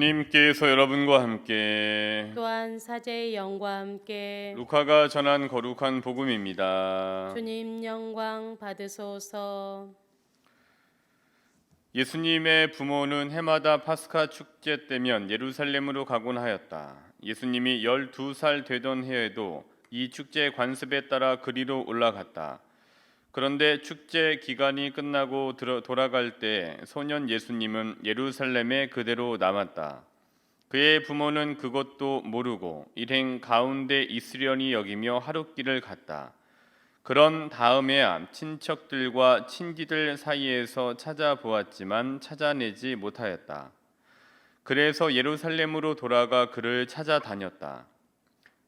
주님께서 여러분과 함께 또한 사제의 영과 함께 루카가 전한 거룩한 복음입니다. 주님 영광 받으소서. 예수님의 부모는 해마다 파스카 축제 때면 예루살렘으로 가곤 하였다. 예수님이 12살 되던 해에도 이 축제 관습에 따라 그리로 올라갔다. 그런데 축제 기간이 끝나고 돌아갈 때 소년 예수님은 예루살렘에 그대로 남았다. 그의 부모는 그것도 모르고 일행 가운데 있으려니 여기며 하룻길을 갔다. 그런 다음에야 친척들과 친지들 사이에서 찾아보았지만 찾아내지 못하였다. 그래서 예루살렘으로 돌아가 그를 찾아다녔다.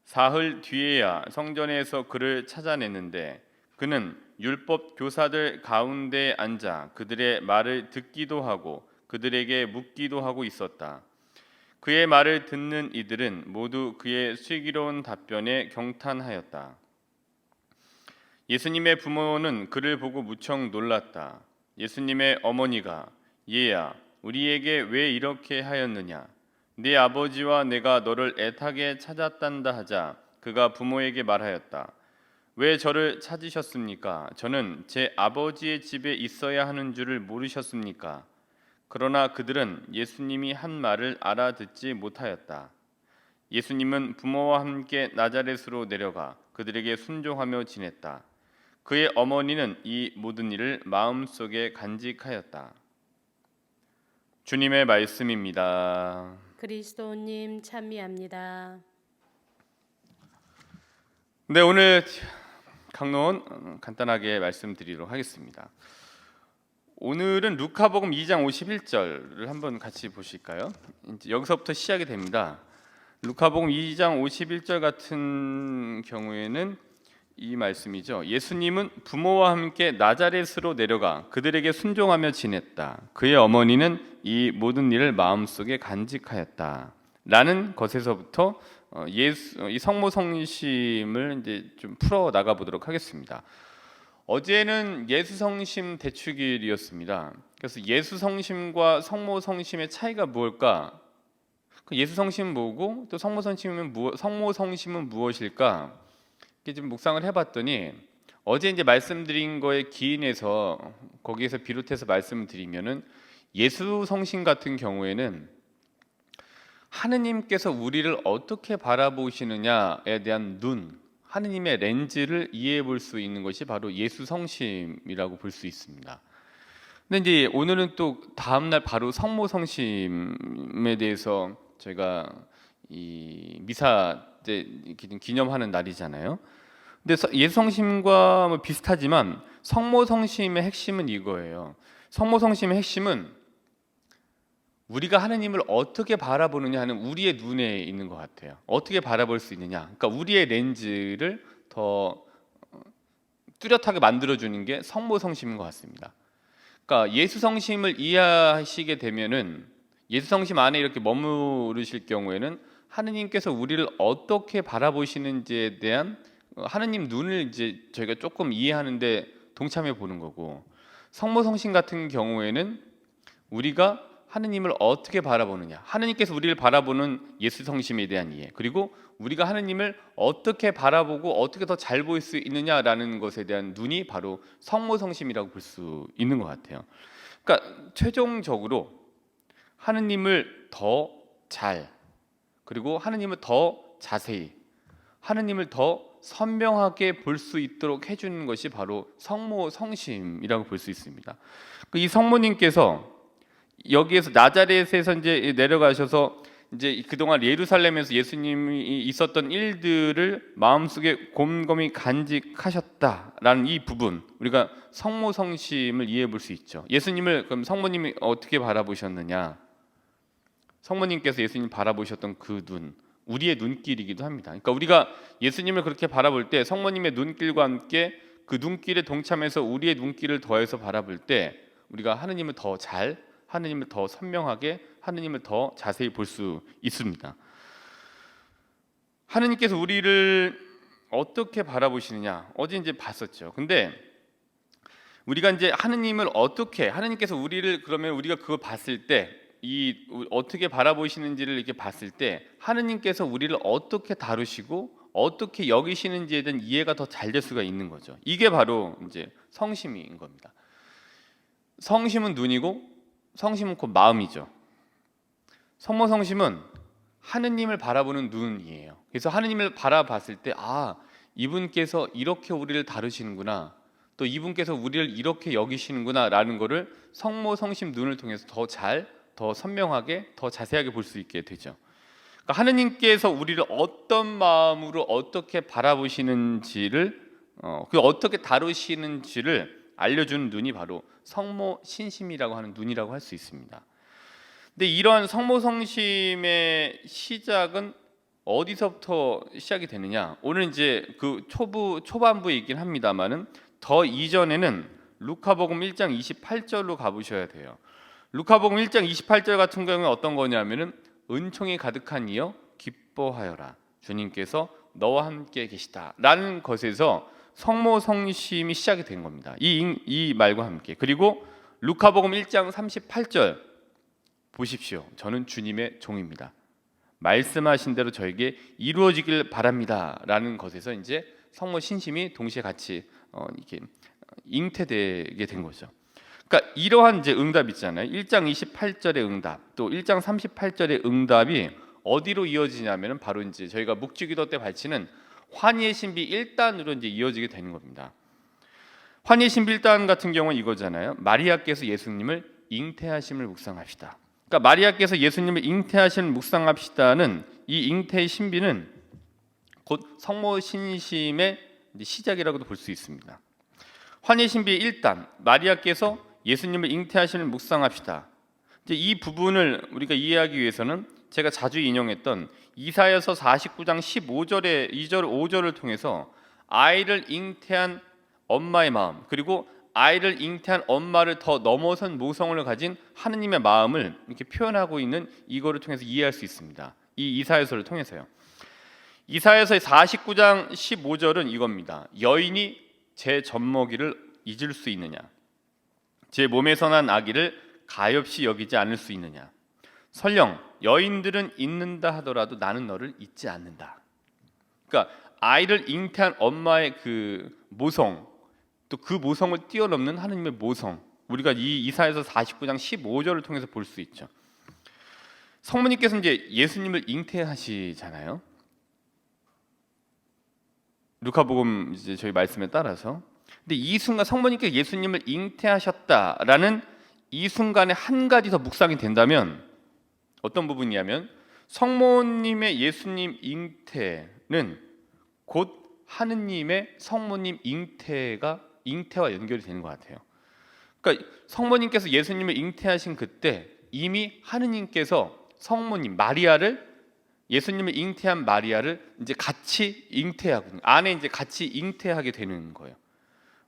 사흘 뒤에야 성전에서 그를 찾아냈는데 그는 율법 교사들 가운데 앉아 그들의 말을 듣기도 하고 그들에게 묻기도 하고 있었다. 그의 말을 듣는 이들은 모두 그의 슬기로운 답변에 경탄하였다. 예수님의 부모는 그를 보고 무척 놀랐다. 예수님의 어머니가 얘야, 우리에게 왜 이렇게 하였느냐? 네 아버지와 내가 너를 애타게 찾았단다 하자 그가 부모에게 말하였다. 왜 저를 찾으셨습니까? 저는 제 아버지의 집에 있어야 하는 줄을 모르셨습니까? 그러나 그들은 예수님이 한 말을 알아듣지 못하였다. 예수님은 부모와 함께 나자렛으로 내려가 그들에게 순종하며 지냈다. 그의 어머니는 이 모든 일을 마음속에 간직하였다. 주님의 말씀입니다. 그리스도님 찬미합니다. 네, 오늘 강론 간단하게 말씀드리도록 하겠습니다. 오늘은 루카복음 2장 51절을 한번 같이 보실까요? 이제 여기서부터 시작이 됩니다. 루카복음 2장 51절 같은 경우에는 이 말씀이죠. 예수님은 부모와 함께 나자렛으로 내려가 그들에게 순종하며 지냈다. 그의 어머니는 이 모든 일을 마음속에 간직하였다. 라는 것에서부터 이 성모 성심을 이제 좀 풀어 나가 보도록 하겠습니다. 어제는 예수 성심 대축일이었습니다. 그래서 예수 성심과 성모 성심의 차이가 무엇일까? 예수 성심은 뭐고 또 성모 성심은 무엇일까? 이렇게 좀 묵상을 해봤더니 어제 이제 말씀드린 거에 기인해서 거기에서 비롯해서 말씀을 드리면은 예수 성심 같은 경우에는 하느님께서 우리를 어떻게 바라보시느냐에 대한 눈, 하느님의 렌즈를 이해해 볼 수 있는 것이 바로 예수 성심이라고 볼 수 있습니다. 근데 이제 오늘은 또 다음 날 바로 성모 성심에 대해서 저희가 이 미사 때 기념하는 날이잖아요. 근데 예수 성심과 뭐 비슷하지만 성모 성심의 핵심은 이거예요. 성모 성심의 핵심은 우리가 하느님을 어떻게 바라보느냐 하는 우리의 눈에 있는 것 같아요. 어떻게 바라볼 수 있느냐. 그러니까 우리의 렌즈를 더 뚜렷하게 만들어주는 게 성모 성심인 것 같습니다. 그러니까 예수 성심을 이해하시게 되면은 예수 성심 안에 이렇게 머무르실 경우에는 하느님께서 우리를 어떻게 바라보시는지에 대한 하느님 눈을 이제 저희가 조금 이해하는데 동참해 보는 거고, 성모 성심 같은 경우에는 우리가 하느님을 어떻게 바라보느냐, 하느님께서 우리를 바라보는 예수 성심에 대한 이해, 그리고 우리가 하느님을 어떻게 바라보고 어떻게 더 잘 보일 수 있느냐라는 것에 대한 눈이 바로 성모 성심이라고 볼 수 있는 것 같아요. 그러니까 최종적으로 하느님을 더 잘, 그리고 하느님을 더 자세히, 하느님을 더 선명하게 볼 수 있도록 해주는 것이 바로 성모 성심이라고 볼 수 있습니다. 이 성모님께서 여기에서 나자렛에서 이제 내려가셔서 이제 그동안 예루살렘에서 예수님이 있었던 일들을 마음속에 곰곰이 간직하셨다라는 이 부분, 우리가 성모 성심을 이해해 볼 수 있죠. 예수님을 그럼 성모님이 어떻게 바라보셨느냐? 성모님께서 예수님 바라보셨던 그 눈, 우리의 눈길이기도 합니다. 그러니까 우리가 예수님을 그렇게 바라볼 때 성모님의 눈길과 함께 그 눈길에 동참해서 우리의 눈길을 더해서 바라볼 때 우리가 하느님을 더 잘, 하느님을 더 선명하게, 하느님을 더 자세히 볼 수 있습니다. 하느님께서 우리를 어떻게 바라보시느냐, 어제 이제 봤었죠. 근데 우리가 이제 하느님을 어떻게, 하느님께서 우리를, 그러면 우리가 그걸 봤을 때 어떻게 바라보시는지를 이렇게 봤을 때 하느님께서 우리를 어떻게 다루시고 어떻게 여기시는지에 대한 이해가 더 잘 될 수가 있는 거죠. 이게 바로 이제 성심인 겁니다. 성심은 눈이고 성심은 곧 마음이죠. 성모성심은 하느님을 바라보는 눈이에요. 그래서 하느님을 바라봤을 때 이분께서 이렇게 우리를 다루시는구나, 또 이분께서 우리를 이렇게 여기시는구나 라는 거를 성모성심 눈을 통해서 더 선명하게, 더 자세하게 볼 수 있게 되죠. 그러니까 하느님께서 우리를 어떤 마음으로 어떻게 바라보시는지를 어떻게 다루시는지를 알려주는 눈이 바로 성모신심이라고 하는 눈이라고 할 수 있습니다. 근데 이러한 성모성심의 시작은 어디서부터 시작이 되느냐? 오늘 이제 그 초반부에 있긴 합니다만은 더 이전에는 루카복음 1장 28절로 가보셔야 돼요. 루카복음 1장 28절 같은 경우는 어떤 거냐면은 은총이 가득한 이여 기뻐하여라, 주님께서 너와 함께 계시다라는 것에서 성모성심이 시작이 된 겁니다. 이 말과 함께. 그리고 루카복음 1장 38절 보십시오. 저는 주님의 종입니다. 말씀하신 대로 저에게 이루어지길 바랍니다라는 것에서 이제 성모신심이 동시에 같이 이렇게 잉태되게 된 거죠. 그러니까 이러한 이제 응답 있잖아요. 1장 28절의 응답, 또 1장 38절의 응답이 어디로 이어지냐면은 바로 이제 저희가 묵주기도 때 발치는 환희의 신비 1단으로 이제 이어지게 되는 겁니다. 환희의 신비 1단 같은 경우는 이거잖아요. 마리아께서 예수님을 잉태하심을 묵상합시다. 그러니까 마리아께서 예수님을 잉태하심을 묵상합시다는 이 잉태의 신비는 곧 성모신심의 시작이라고도 볼 수 있습니다. 환희의 신비 1단, 마리아께서 예수님을 잉태하심을 묵상합시다. 이제 이 부분을 우리가 이해하기 위해서는 제가 자주 인용했던 이사야서 49장 15절의 2절 5절을 통해서 아이를 잉태한 엄마의 마음, 그리고 아이를 잉태한 엄마를 더 넘어선 모성을 가진 하느님의 마음을 이렇게 표현하고 있는 이거를 통해서 이해할 수 있습니다. 이 이사야서를 통해서요. 이사야서의 49장 15절은 이겁니다. 여인이 제 젖먹이를 잊을 수 있느냐? 제 몸에서 난 아기를 가엾이 여기지 않을 수 있느냐? 설령 여인들은 잊는다 하더라도 나는 너를 잊지 않는다. 그러니까 아이를 잉태한 엄마의 그 모성, 또 그 모성을 뛰어넘는 하느님의 모성, 우리가 이 이사야서 49장 15절을 통해서 볼 수 있죠. 성모님께서 이제 예수님을 잉태하시잖아요. 루카복음 이제 저희 말씀에 따라서. 근데 이 순간 성모님께서 예수님을 잉태하셨다라는 이 순간에 한 가지 더 묵상이 된다면 어떤 부분이냐면 성모님의 예수님 잉태는 곧 하느님의 성모님 잉태와 연결이 되는 것 같아요. 그러니까 성모님께서 예수님을 잉태하신 그때 이미 하느님께서 성모님 마리아를, 예수님을 잉태한 마리아를 이제 같이 잉태하고 안에 이제 같이 잉태하게 되는 거예요.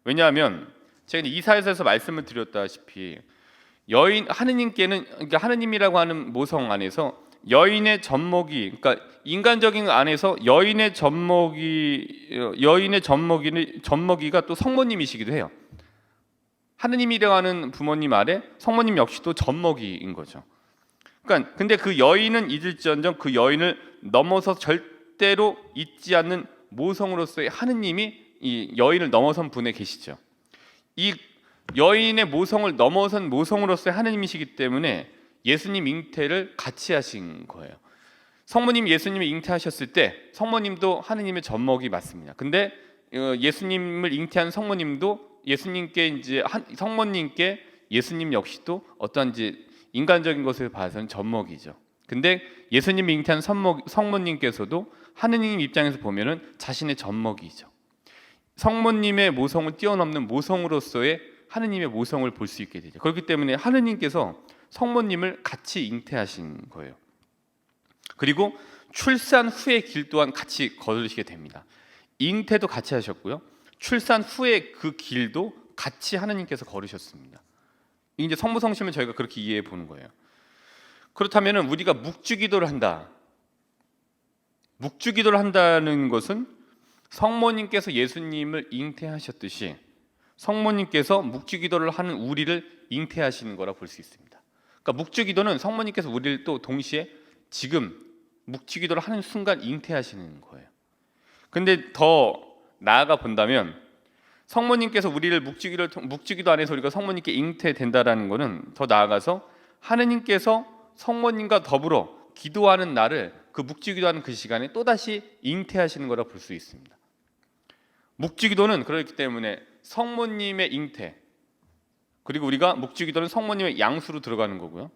왜냐하면 제가 이사야서에서 말씀을 드렸다시피 하느님께는, 그러니까 하느님이라고 하는 모성 안에서 여인의 젖먹이, 그러니까 인간적인 안에서 여인의 젖먹이가 또 성모님이시기도 해요. 하느님이라고 하는 부모님 아래 성모님 역시도 젖먹이인 거죠. 그러니까 근데 그 여인은 잊을지언정 그 여인을 넘어서 절대로 잊지 않는 모성으로서의 하느님이 이 여인을 넘어선 분에 계시죠. 이 여인의 모성을 넘어선 모성으로서의 하느님이시기 때문에 예수님 잉태를 같이 하신 거예요. 성모님 예수님을 잉태하셨을 때 성모님도 하느님의 젖먹이 맞습니다. 근데 예수님을 잉태한 성모님도 성모님께 예수님 역시도 어떠한 이제 인간적인 것을 봐서는 젖먹이죠. 근데 예수님을 잉태한 성모님께서도 하느님 입장에서 보면은 자신의 젖먹이죠. 성모님의 모성을 뛰어넘는 모성으로서의 하느님의 모성을 볼 수 있게 되죠. 그렇기 때문에 하느님께서 성모님을 같이 잉태하신 거예요. 그리고 출산 후의 길 또한 같이 걸으시게 됩니다. 잉태도 같이 하셨고요. 출산 후의 그 길도 같이 하느님께서 걸으셨습니다. 이제 성모성심을 저희가 그렇게 이해해 보는 거예요. 그렇다면 우리가 묵주기도를 한다. 묵주기도를 한다는 것은 성모님께서 예수님을 잉태하셨듯이 성모님께서 묵주기도를 하는 우리를 잉태하시는 거라 볼 수 있습니다. 그러니까 묵주기도는 성모님께서 우리를 또 동시에 지금 묵주기도를 하는 순간 잉태하시는 거예요. 근데 더 나아가 본다면 성모님께서 우리를 묵주기도 안에서 우리가 성모님께 잉태된다라는 것은 더 나아가서 하느님께서 성모님과 더불어 기도하는 날을 그 묵주기도하는 그 시간에 또다시 잉태하시는 거라 볼 수 있습니다. 묵주기도는 그렇기 때문에 성모님의 잉태, 그리고 우리가 묵주기도는 성모님의 양수로 들어가는 거고요.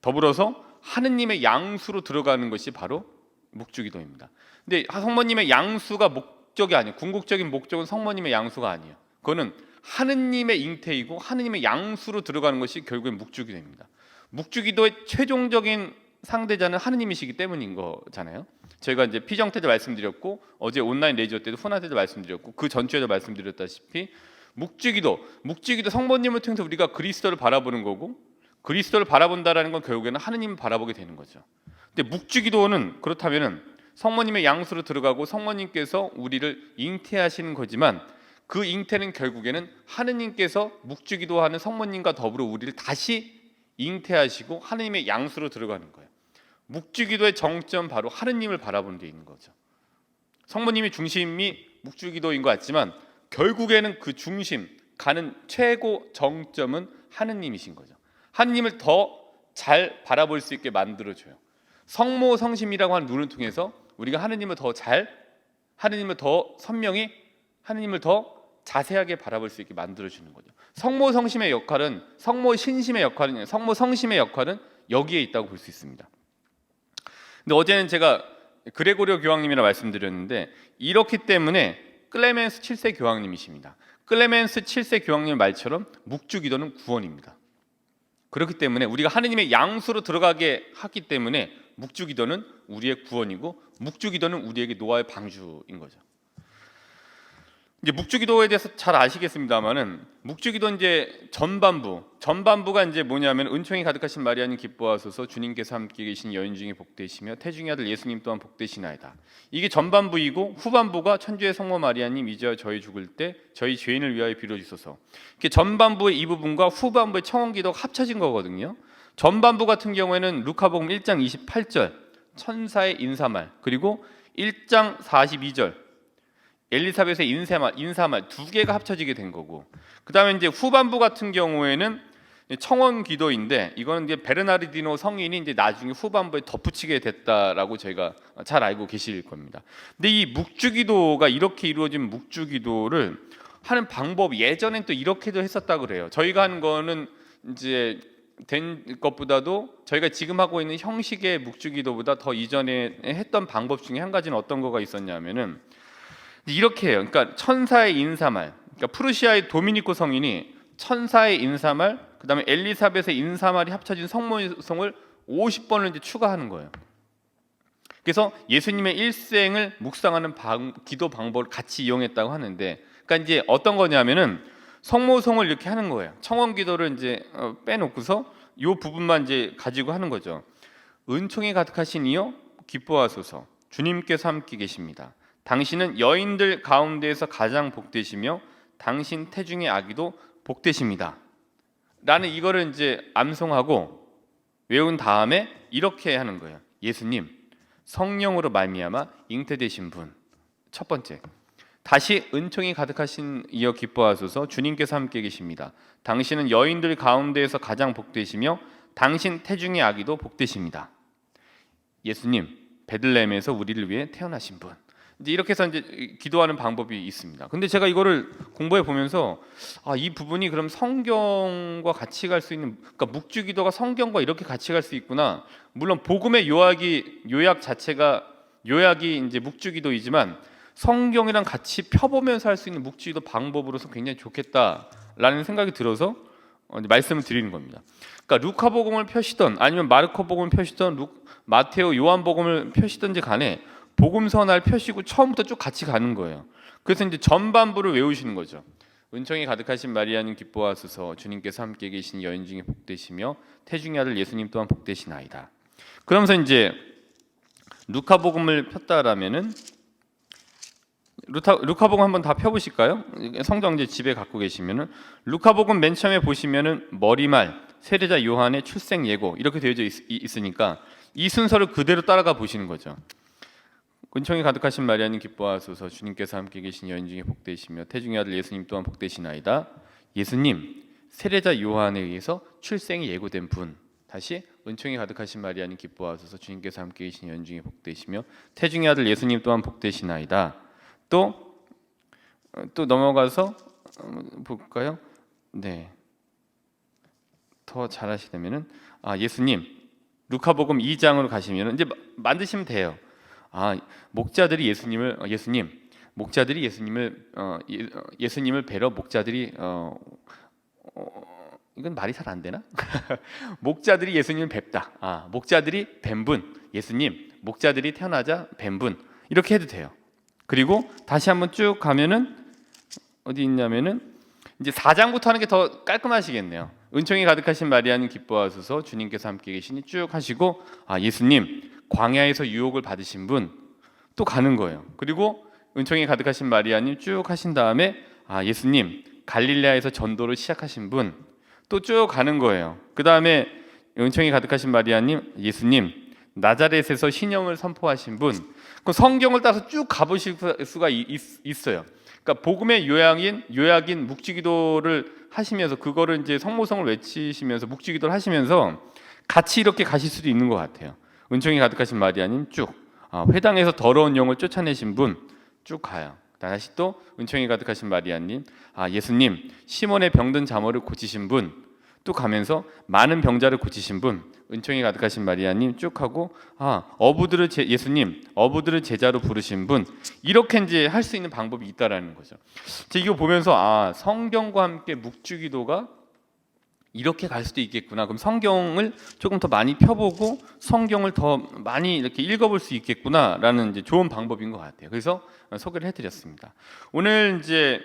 더불어서 하느님의 양수로 들어가는 것이 바로 묵주기도입니다. 근데 성모님의 양수가 목적이 아니에요. 궁극적인 목적은 성모님의 양수가 아니에요. 그거는 하느님의 잉태이고 하느님의 양수로 들어가는 것이 결국엔 묵주기도입니다. 묵주기도의 최종적인 상대자는 하느님이시기 때문인 거잖아요. 저희가 이제 피정태 때 말씀드렸고 어제 온라인 레이저 때도 훈화 때도 말씀드렸고 그 전주에도 말씀드렸다시피 묵주기도 성모님을 통해서 우리가 그리스도를 바라보는 거고, 그리스도를 바라본다라는 건 결국에는 하느님을 바라보게 되는 거죠. 근데 묵주기도는 그렇다면은 성모님의 양수로 들어가고 성모님께서 우리를 잉태하시는 거지만 그 잉태는 결국에는 하느님께서 묵주기도하는 성모님과 더불어 우리를 다시 잉태하시고 하느님의 양수로 들어가는 거예요. 묵주기도의 정점 바로 하느님을 바라보는 데 있는 거죠. 성모님이 중심이 묵주기도인 것 같지만 결국에는 그 중심 가는 최고 정점은 하느님이신 거죠. 하느님을 더 잘 바라볼 수 있게 만들어줘요. 성모 성심이라고 하는 눈을 통해서 우리가 하느님을 더 선명히, 하느님을 더 자세하게 바라볼 수 있게 만들어주는 거죠. 성모 성심의 역할은, 성모 성심의 역할은 여기에 있다고 볼 수 있습니다. 근데 어제는 제가 그레고리오 교황님이라 말씀드렸는데 이렇기 때문에 클레멘스 7세 교황님이십니다. 클레멘스 7세 교황님 말처럼 묵주기도는 구원입니다. 그렇기 때문에 우리가 하느님의 양수로 들어가게 하기 때문에 묵주기도는 우리의 구원이고 묵주기도는 우리에게 노아의 방주인 거죠. 이제 묵주기도에 대해서 잘 아시겠습니다만은 묵주기도 이제 전반부가 이제 뭐냐면 은총이 가득하신 마리아님 기뻐하소서 주님께서 함께 계신 여인 중에 복되시며 태중의 아들 예수님 또한 복되시나이다. 이게 전반부이고 후반부가 천주의 성모 마리아님 이제와 저희 죽을 때 저희 죄인을 위하여 빌어주소서. 이게 전반부의 이 부분과 후반부의 청원기도가 합쳐진 거거든요. 전반부 같은 경우에는 루카복음 1장 28절 천사의 인사말, 그리고 1장 42절 엘리사벳의 인사말 두 개가 합쳐지게 된 거고, 그 다음에 이제 후반부 같은 경우에는 청원 기도인데 이거는 이제 베르나르디노 성인이 이제 나중에 후반부에 덧붙이게 됐다라고 저희가 잘 알고 계실 겁니다. 근데 이 묵주기도가 이렇게 이루어진 묵주기도를 하는 방법, 예전엔 또 이렇게도 했었다 그래요. 저희가 하는 거는 이제 된 것보다도 저희가 지금 하고 있는 형식의 묵주기도보다 더 이전에 했던 방법 중에 한 가지는 어떤 거가 있었냐면은 이렇게 해요. 그러니까 천사의 인사말, 그러니까 프루시아의 도미니코 성인이 천사의 인사말, 그 다음에 엘리사벳의 인사말이 합쳐진 성모성을 50번을 이제 추가하는 거예요. 그래서 예수님의 일생을 묵상하는 기도 방법을 같이 이용했다고 하는데, 그러니까 이제 어떤 거냐면은 성모성을 이렇게 하는 거예요. 청원 기도를 이제 빼놓고서 이 부분만 이제 가지고 하는 거죠. 은총이 가득하신 이여 기뻐하소서 주님께서 함께 계십니다. 당신은 여인들 가운데에서 가장 복되시며 당신 태중의 아기도 복되십니다. 라는 이거를 이제 암송하고 외운 다음에 이렇게 하는 거예요. 예수님, 성령으로 말미암아 잉태되신 분. 첫 번째, 다시 은총이 가득하신 이여 기뻐하소서 주님께서 함께 계십니다. 당신은 여인들 가운데에서 가장 복되시며 당신 태중의 아기도 복되십니다. 예수님, 베들레헴에서 우리를 위해 태어나신 분. 이제 이렇게 해서 이제 기도하는 방법이 있습니다. 근데 제가 이거를 공부해 보면서 이 부분이 그럼 성경과 같이 갈 수 있는, 그러니까 묵주기도가 성경과 이렇게 같이 갈 수 있구나. 물론 복음의 요약 자체가 요약이 이제 묵주기도이지만 성경이랑 같이 펴보면서 할 수 있는 묵주기도 방법으로서 굉장히 좋겠다라는 생각이 들어서 말씀을 드리는 겁니다. 그러니까 루카복음을 펴시던 아니면 마르코복음을 펴시던 마테오, 요한복음을 펴시던지 간에 복음서날 펴시고 처음부터 쭉 같이 가는 거예요. 그래서 이제 전반부를 외우시는 거죠. 은총이 가득하신 마리아님 기뻐하소서 주님께서 함께 계신 여인 중에 복되시며 태중의 아들 예수님 또한 복되시나이다. 그러면서 이제 루카복음을 폈다라면은 루카복음 한번 다 펴보실까요? 성경 이제 집에 갖고 계시면은 루카복음 맨 처음에 보시면은 머리말 세례자 요한의 출생 예고 이렇게 되어져 있으니까 이 순서를 그대로 따라가 보시는 거죠. 은총이 가득하신 마리아님 기뻐하소서 주님께서 함께 계신 여인 중에 복되시며 태중의 아들 예수님 또한 복되시나이다. 예수님 세례자 요한에 의해서 출생이 예고된 분. 다시 은총이 가득하신 마리아님 기뻐하소서 주님께서 함께 계신 여인 중에 복되시며 태중의 아들 예수님 또한 복되시나이다. 또 넘어가서 볼까요? 네. 더 잘하시려면은 예수님 루카복음 2장으로 가시면은 이제 만드시면 돼요. 목자들이 예수님을 뵈러 목자들이 이건 말이 잘 안 되나? 목자들이 예수님을 뵙다. 목자들이 뵌 분, 예수님, 목자들이 태어나자 뵌 분 이렇게 해도 돼요. 그리고 다시 한번 쭉 가면은 어디 있냐면은 이제 4장부터 하는 게 더 깔끔하시겠네요. 은총이 가득하신 마리아님 기뻐하소서 주님께서 함께 계시니 쭉 하시고 예수님 광야에서 유혹을 받으신 분 또 가는 거예요. 그리고 은총이 가득하신 마리아님 쭉 하신 다음에 예수님 갈릴레아에서 전도를 시작하신 분 또 쭉 가는 거예요. 그 다음에 은총이 가득하신 마리아님 예수님 나자렛에서 신령을 선포하신 분. 그 성경을 따서 쭉 가보실 수가 있어요. 그러니까 복음의 요약인 묵주기도를 하시면서 그거를 이제 성모성을 외치시면서 묵주기도를 하시면서 같이 이렇게 가실 수도 있는 것 같아요. 은총이 가득하신 마리아님 쭉 회당에서 더러운 영을 쫓아내신 분 쭉 가요. 다시 또 은총이 가득하신 마리아님 예수님 시몬의 병든 자모를 고치신 분 또 가면서 많은 병자를 고치신 분 은총이 가득하신 마리아님 쭉 하고 예수님 어부들을 제자로 부르신 분 이렇게 이제 할 수 있는 방법이 있다라는 거죠. 이거 보면서 성경과 함께 묵주기도가 이렇게 갈 수도 있겠구나. 그럼 성경을 조금 더 많이 펴보고 성경을 더 많이 이렇게 읽어볼 수 있겠구나라는 이제 좋은 방법인 것 같아요. 그래서 소개를 해드렸습니다. 오늘 이제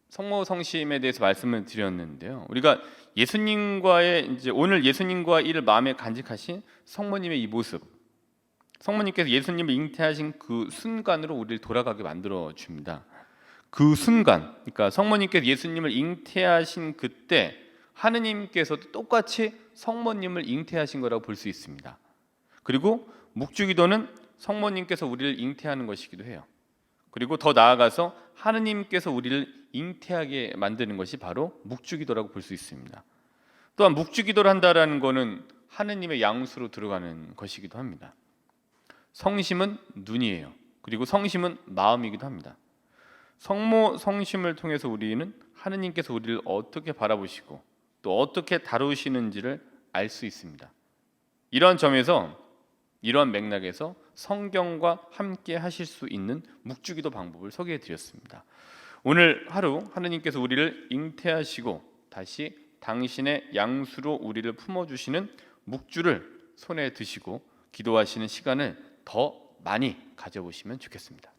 성모 성심에 대해서 말씀을 드렸는데요. 우리가 오늘 예수님과 이를 마음에 간직하신 성모님의 이 모습, 성모님께서 예수님을 잉태하신 그 순간으로 우리를 돌아가게 만들어 줍니다. 그 순간, 그러니까 성모님께서 예수님을 잉태하신 그때 하느님께서도 똑같이 성모님을 잉태하신 거라고 볼 수 있습니다. 그리고 묵주기도는 성모님께서 우리를 잉태하는 것이기도 해요. 그리고 더 나아가서 하느님께서 우리를 잉태하게 만드는 것이 바로 묵주기도라고 볼 수 있습니다. 또한 묵주기도를 한다라는 것은 하느님의 양수로 들어가는 것이기도 합니다. 성심은 눈이에요. 그리고 성심은 마음이기도 합니다. 성모 성심을 통해서 우리는 하느님께서 우리를 어떻게 바라보시고 또 어떻게 다루시는지를 알 수 있습니다. 이러한 맥락에서 성경과 함께 하실 수 있는 묵주기도 방법을 소개해 드렸습니다. 오늘 하루 하느님께서 우리를 잉태하시고 다시 당신의 양수로 우리를 품어주시는 묵주를 손에 드시고 기도하시는 시간을 더 많이 가져보시면 좋겠습니다.